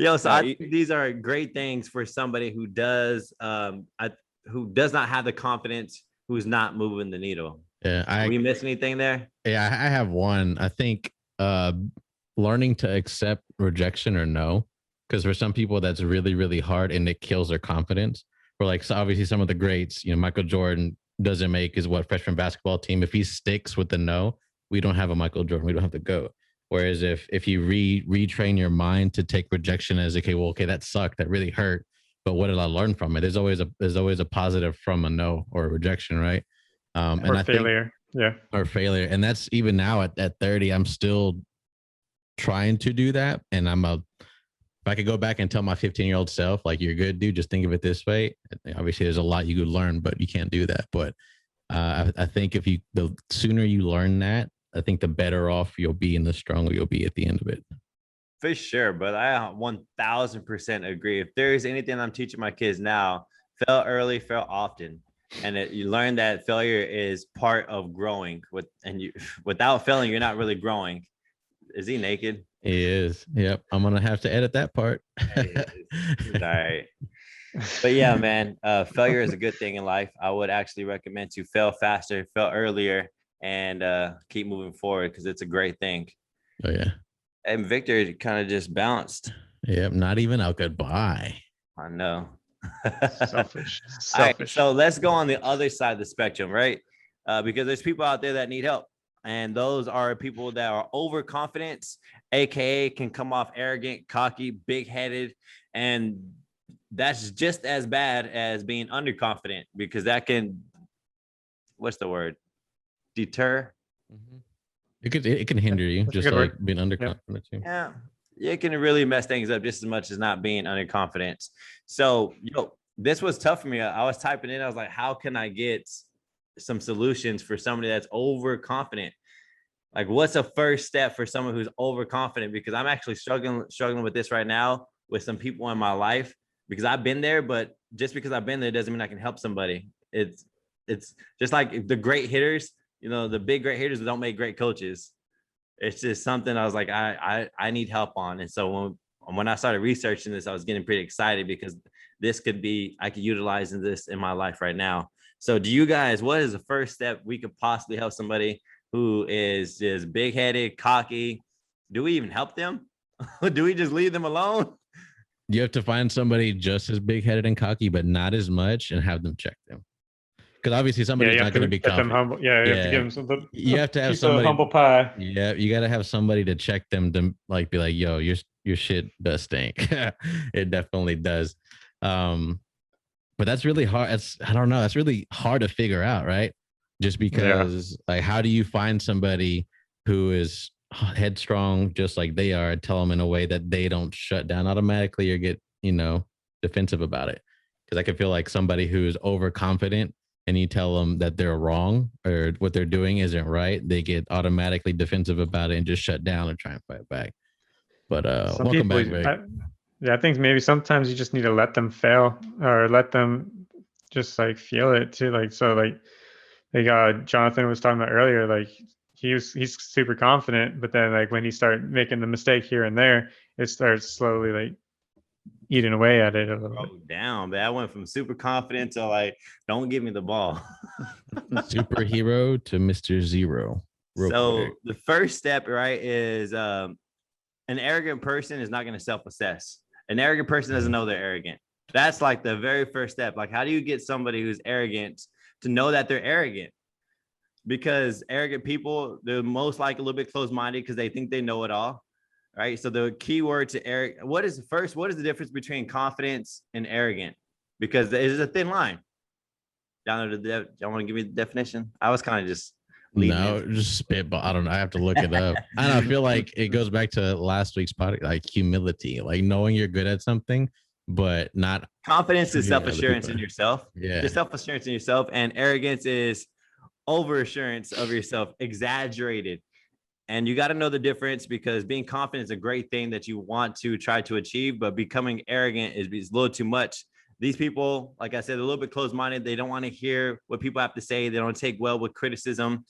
So I think these are great things for somebody who does not have the confidence, who's not moving the needle. Yeah. We miss anything there? Yeah, I have one. I think learning to accept rejection or no, because for some people that's really, really hard, and it kills their confidence. For like, so obviously some of the greats, Michael Jordan doesn't make his freshman basketball team. If he sticks with the no, we don't have a Michael Jordan. We don't have to go. Whereas if you retrain your mind to take rejection as okay, that sucked, that really hurt, but what did I learn from it? There's always a positive from a no or a rejection, right? Or failure. Or failure. And that's even now at 30, I'm still trying to do that. And if I could go back and tell my 15-year-old self, like, you're good, dude, just think of it this way. Obviously there's a lot you could learn, but you can't do that. But I think the sooner you learn that, I think the better off you'll be and the stronger you'll be at the end of it. For sure. But I 1000% agree. If there is anything I'm teaching my kids now, fail early, fail often. And you learn that failure is part of growing. Without failing, you're not really growing. Is he naked? He is. Yep. I'm going to have to edit that part. All right. But yeah, man, failure is a good thing in life. I would actually recommend to fail faster, fail earlier, and keep moving forward, because it's a great thing. Oh yeah. And Victor kind of just bounced. Yep. Not even a goodbye. I know. Selfish. All right, so let's go on the other side of the spectrum, right? Because there's people out there that need help, and those are people that are overconfident, aka can come off arrogant, cocky, big-headed, and that's just as bad as being underconfident, because that can, what's the word? Deter. It can hinder you, That's just like being underconfident too. Yeah, it can really mess things up just as much as not being underconfident. So, this was tough for me. I was typing in, I was like, how can I get some solutions for somebody that's overconfident? Like, what's a first step for someone who's overconfident? Because I'm actually struggling with this right now with some people in my life, because I've been there, but just because I've been there doesn't mean I can help somebody. It's just like the great hitters, the big great hitters don't make great coaches. It's just something I was like, I need help on. And so when I started researching this, I was getting pretty excited, because I could utilize this in my life right now. So do you guys, what is the first step we could possibly help somebody who is just big-headed, cocky? Do we even help them? Do we just leave them alone? You have to find somebody just as big-headed and cocky, but not as much, and have them check them. Because obviously somebody's not going to be confident. Humble. Yeah, you have to give them something. You have to have somebody humble pie. Yeah, you got to have somebody to check them, to like be like, yo, your shit does stink. It definitely does. But that's really hard. I don't know. That's really hard to figure out, right? Just because, like, how do you find somebody who is headstrong just like they are, tell them in a way that they don't shut down automatically or get, defensive about it? Because I can feel like somebody who's overconfident and you tell them that they're wrong or what they're doing isn't right, they get automatically defensive about it and just shut down and try and fight back. But Some welcome people, back, Vic. I think maybe sometimes you just need to let them fail or let them just like feel it too. Like, so like Jonathan was talking about earlier, like he's super confident, but then like when he started making the mistake here and there, it starts slowly like eating away at it a little bit. Down, but I went from super confident to like, don't give me the ball. Superhero to Mr. Zero. Real So quick. the first step, right, is an arrogant person is not going to self-assess. An arrogant person doesn't know they're arrogant. That's like the very first step. Like, how do you get somebody who's arrogant to know that they're arrogant? Because arrogant people, they're most likely a little bit closed-minded because they think they know it all, right? So the key word to arrogant, what is the difference between confidence and arrogant? Because there's a thin line. Y'all want to give me the definition? I was kind of just no, just spitball. I don't know. I have to look it up. I don't know. I feel like it goes back to last week's podcast, like humility, like knowing you're good at something, but not. Confidence is self-assurance in yourself. Yeah. The self-assurance in yourself, and arrogance is overassurance of yourself, exaggerated. And you got to know the difference, because being confident is a great thing that you want to try to achieve, but becoming arrogant is a little too much. These people, like I said, they're a little bit closed-minded. They don't want to hear what people have to say. They don't take well with criticism.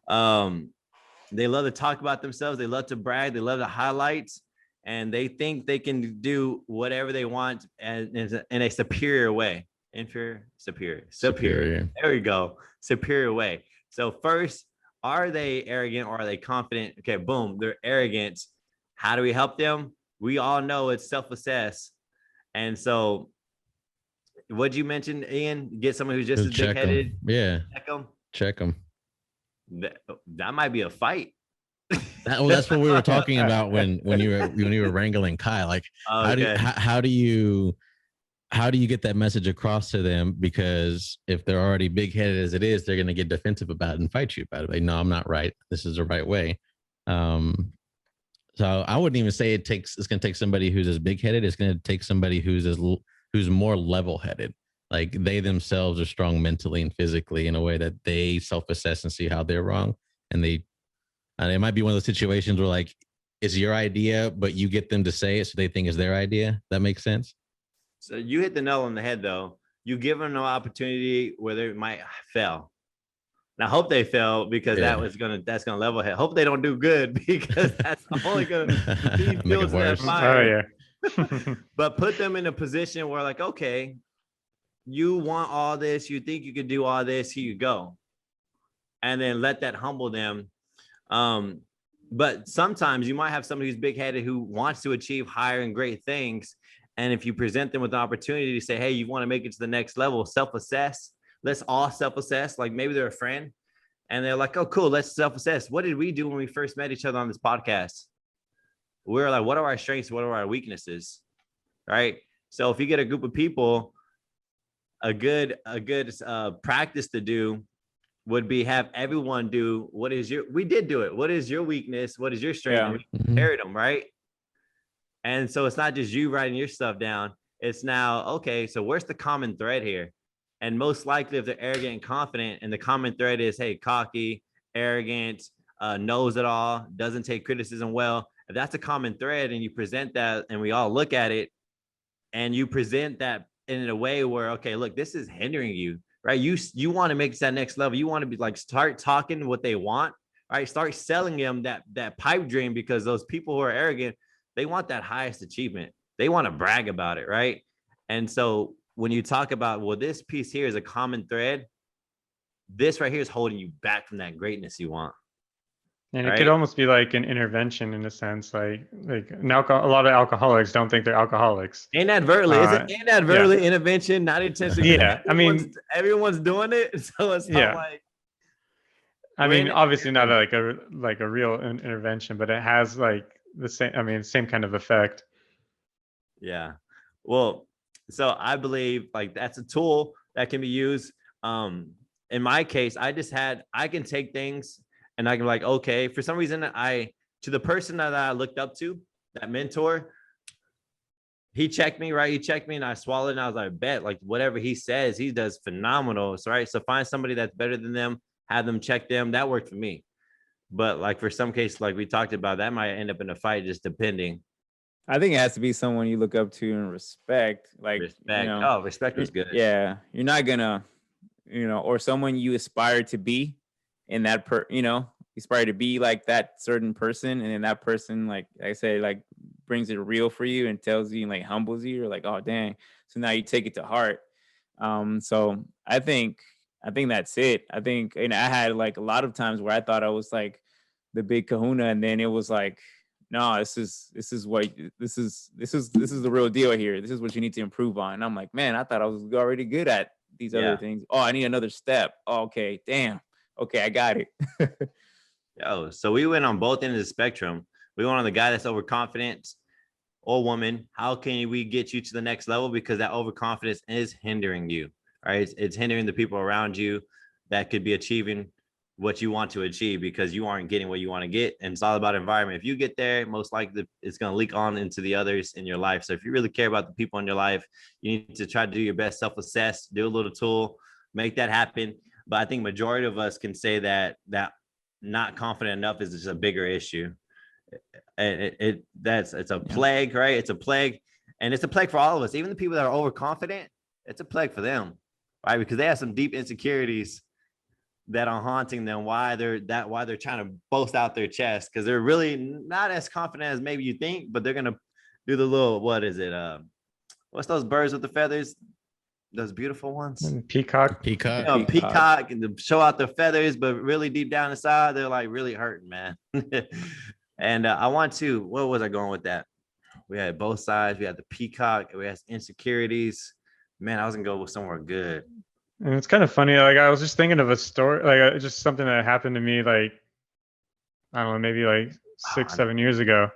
They love to talk about themselves. They love to brag. They love to highlight, and they think they can do whatever they want in a superior way. Superior. There we go. Superior way. So first, are they arrogant or are they confident? Okay, boom, they're arrogant. How do we help them? We all know it's self-assess. And so, what'd you mention, Ian? Get someone who's just as big-headed. Yeah. Check them. That might be a fight. That's what we were talking about when you were wrangling Kai. Like, okay. how do you get that message across to them? Because if they're already big-headed as it is, they're going to get defensive about it and fight you about it. Like, no, I'm not right. This is the right way. So I wouldn't even say it's going to take somebody who's as big-headed. It's going to take somebody who's more level-headed. Like, they themselves are strong mentally and physically in a way that they self-assess and see how they're wrong. And it might be one of those situations where, like, it's your idea, but you get them to say it so they think it's their idea. That makes sense. So you hit the nail on the head, though. You give them an opportunity where they might fail. And I hope they fail, because that's gonna level head. Hope they don't do good, because that's only gonna be fuel to that fire. Oh yeah. But put them in a position where, like, okay, you want all this, you think you could do all this, here you go. And then let that humble them. But sometimes you might have somebody who's big-headed who wants to achieve higher and great things. And if you present them with an opportunity to say, hey, you want to make it to the next level, self-assess. Let's all self-assess. Like, maybe they're a friend and they're like, oh, cool, let's self-assess. What did we do when we first met each other on this podcast? We're like, what are our strengths? What are our weaknesses? Right? So if you get a group of people, a good practice to do would be have everyone do we did do it. What is your weakness? What is your strength? Yeah. We compared them, right? And so it's not just you writing your stuff down. It's now, okay, so where's the common thread here? And most likely, if they're arrogant and confident, and the common thread is, hey, cocky, arrogant, knows it all, doesn't take criticism well. If that's a common thread and you present that and we all look at it and you present that in a way where, okay, look, this is hindering you, right? You want to make it to that next level. You want to be like, start talking what they want, right? Start selling them that pipe dream, because those people who are arrogant, they want that highest achievement. They want to brag about it, right? And so when you talk about, well, this piece here is a common thread, this right here is holding you back from that greatness you want. And it could almost be like an intervention in a sense, like a lot of alcoholics don't think they're alcoholics. Inadvertently, inadvertently intervention, not intentionally. Yeah, everyone's doing it, so it's not like. I mean, obviously not like a real intervention, but it has like the same kind of effect. Yeah, well, so I believe like that's a tool that can be used. In my case, I can take things. And I can be like, okay, for some reason, to the person that I looked up to, that mentor, he checked me, right? He checked me and I swallowed and I was like, bet, like whatever he says, he does phenomenal. So, right. So find somebody that's better than them, have them check them. That worked for me. But like for some cases, like we talked about, that might end up in a fight, just depending. I think it has to be someone you look up to and respect. Like, Respect. you know, Oh, respect was good. yeah, you're not gonna, or someone you aspire to be in that aspire to be like that certain person, and then that person, like I said, like brings it real for you and tells you and like humbles you. You're like, oh dang. So now you take it to heart. So I think that's it. I think, and I had like a lot of times where I thought I was like the big kahuna, and then it was like, no, this is the real deal here. This is what you need to improve on. And I'm like, man, I thought I was already good at these other things. Oh, I need another step. Oh, okay, damn. Okay, I got it. Yo, so we went on both ends of the spectrum. We went on the guy that's overconfident or woman. How can we get you to the next level? Because that overconfidence is hindering you, right? It's hindering the people around you that could be achieving what you want to achieve because you aren't getting what you want to get. And it's all about environment. If you get there, most likely it's going to leak on into the others in your life. So if you really care about the people in your life, you need to try to do your best, self-assess, do a little tool, make that happen. But I think majority of us can say that not confident enough is just a bigger issue. It's a plague, right? It's a plague, and it's a plague for all of us. Even the people that are overconfident, it's a plague for them, right? Because they have some deep insecurities that are haunting them. Why they're trying to boast out their chest, because they're really not as confident as maybe you think, but they're gonna do the little, what is it? What's those birds with the feathers? Those beautiful ones. Peacock. Peacock, and to show out their feathers, but really deep down inside, they're like really hurting, man. And what was I going with that? We had both sides. We had the peacock, we had insecurities. Man, I was gonna go with somewhere good. And it's kind of funny. Like, I was just thinking of a story, like just something that happened to me, like, I don't know, maybe like 6-7 years ago.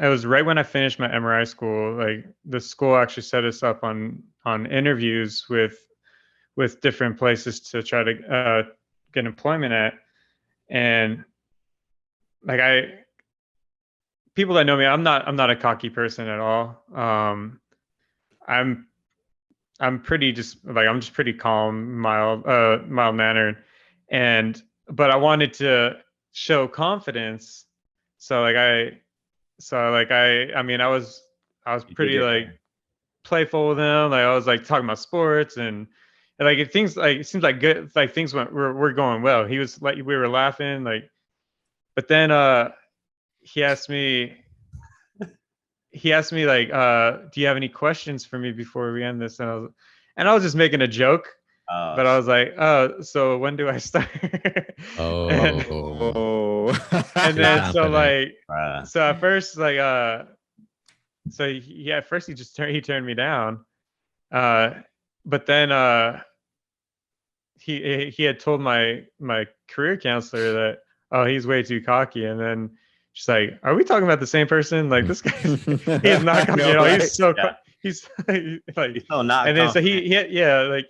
It was right when I finished my MRI school. Like, the school actually set us up on interviews with different places to try to get employment at. And like, people that know me, I'm not a cocky person at all. I'm pretty I'm just pretty calm, mild mannered, but I wanted to show confidence. So I mean, I was pretty like playful with him. Like, I was like talking about sports and like, it seems like good, like things were going well. He was like, we were laughing, like, but then he asked me like, do you have any questions for me before we end this? And I was just making a joke. But I was like, oh, so when do I start? And then so at first, like, so he at first he turned me down, but then he had told my career counselor that, oh, he's way too cocky, and then she's like, are we talking about the same person? Like, this guy, he's not cocky at all. He's so he's like, so not and then confident. So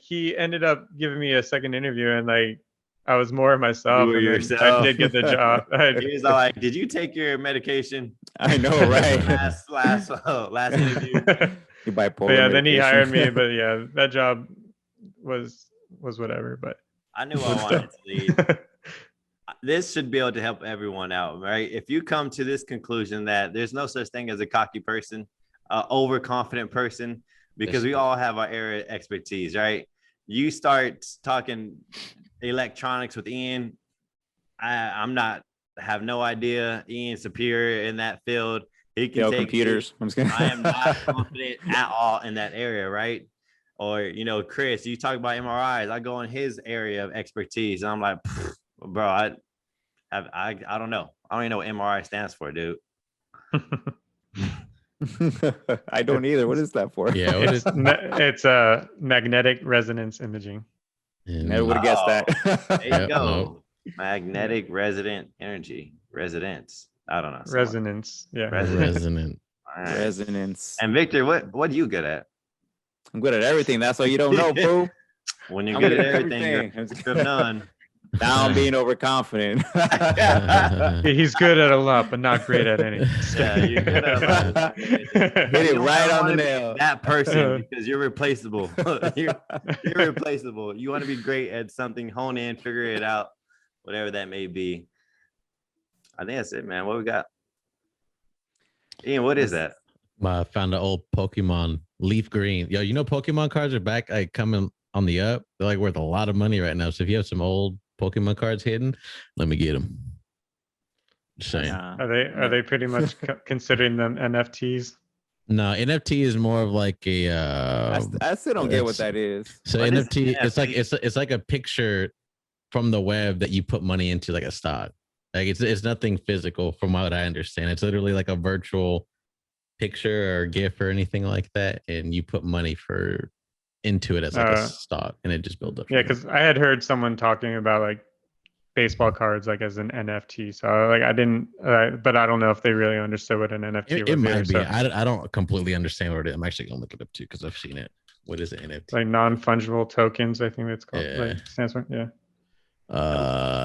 he ended up giving me a second interview, and like, I was more of myself. You were yourself. I did get the job. He was like, did you take your medication? I know, right? last interview. You bipolar. But yeah, then he hired me. But yeah, that job was whatever. But I knew I wanted to leave. This should be able to help everyone out, right? If you come to this conclusion that there's no such thing as a cocky person, overconfident person, because we all have our area of expertise, right? You start talking electronics with Ian. I have no idea. Ian's superior in that field. He can take computers. I am not confident at all in that area, right? Or, Chris, you talk about MRIs. I go in his area of expertise. And I'm like, bro, I don't know. I don't even know what MRI stands for, dude. I don't either. What is that for? Yeah, it's magnetic resonance imaging. Never would have guessed that. There you go. Magnetic resonant energy. Resonance. I don't know. Resonance. Yeah. Resonant. Right. Resonance. And Victor, what are you good at? I'm good at everything. That's why you don't know, boo. When you're good at everything, you're good at none. Now I'm being overconfident. He's good at a lot, but not great at anything. Yeah, you're good at a lot. Hit it right on the nail. That person, because you're replaceable. you're replaceable. You want to be great at something, hone in, figure it out, whatever that may be. I think that's it, man. What we got? Ian, what is that? I found an old Pokemon Leaf Green. Yo, you know Pokemon cards are back, like coming on the up. They're like worth a lot of money right now. So if you have some old Pokemon cards hidden, let me get them. Just saying. Nah. Are they pretty much considering them NFTs? No, NFT is more of like a. I still don't get what it's- that is. So What is NFT, it's like NFT? it's like a picture from the web that you put money into, like a stock. Like it's nothing physical, from what I understand. It's literally like a virtual picture or GIF or anything like that, and you put money into it as like a stock, and it just builds up. Yeah, from there. because I had heard someone talking about like baseball cards like as an NFT. So like I didn't, but I don't know if they really understood what an NFT it was. might either, be. so, I don't completely understand what it is. I'm actually gonna look it up too because I've seen it. What is an NFT? like non-fungible tokens, I think that's called. Yeah. Like stands for. Yeah.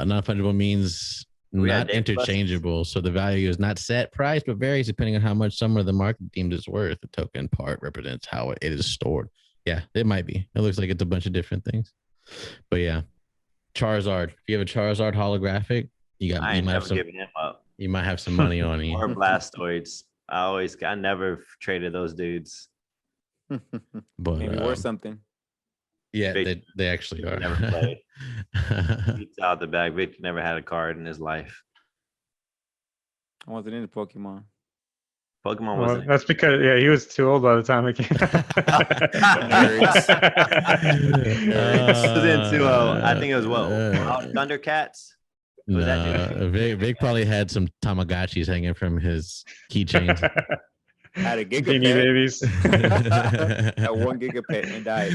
Non-fungible means We got not Dave Buster's. interchangeable. So the value is not set price, but varies depending on how much some of the market deemed it's worth. The token part represents how it is stored. Yeah, it might be. It looks like it's a bunch of different things. But yeah, Charizard. If you have a Charizard holographic, you I might ain't have never some. giving him up. You might have some money on Or you. Blastoids. I never traded those dudes. But Maybe worth something. yeah, Vic they actually are. never played. Beats out the bag. Victor never had a card in his life. I wasn't into Pokemon. Pokemon Well, wasn't. that's because he was too old by the time it came. This was into, I think it was Thundercats. Was that No, Vic probably had some Tamagotchis hanging from his keychains. I had a Beanie Gigapet. Babies. At 1 Gigapet and died.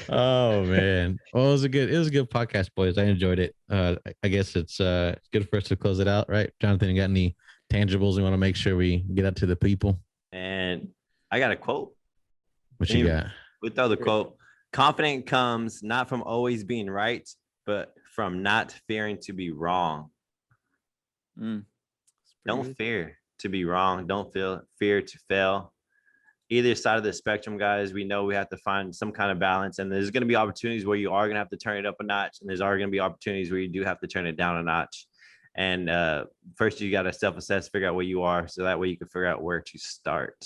Oh man. Well, it was a good podcast, boys. I enjoyed it. I guess it's good for us to close it out, right? Jonathan, you got any tangibles we want to make sure we get out to the people? And I got a quote. What you Anyway. got? We throw the quote. Confidence comes not from always being right, but from not fearing to be wrong. Mm. Don't fear to be wrong. Don't fear to fail. Either side of the spectrum, guys, we know we have to find some kind of balance. And there's going to be opportunities where you are going to have to turn it up a notch. And there's going to be opportunities where you do have to turn it down a notch. And first, you got to self-assess, figure out where you are. So that way you can figure out where to start.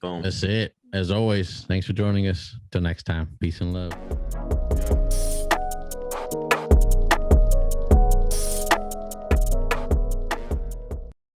Boom. That's it. As always, thanks for joining us. Till next time. Peace and love.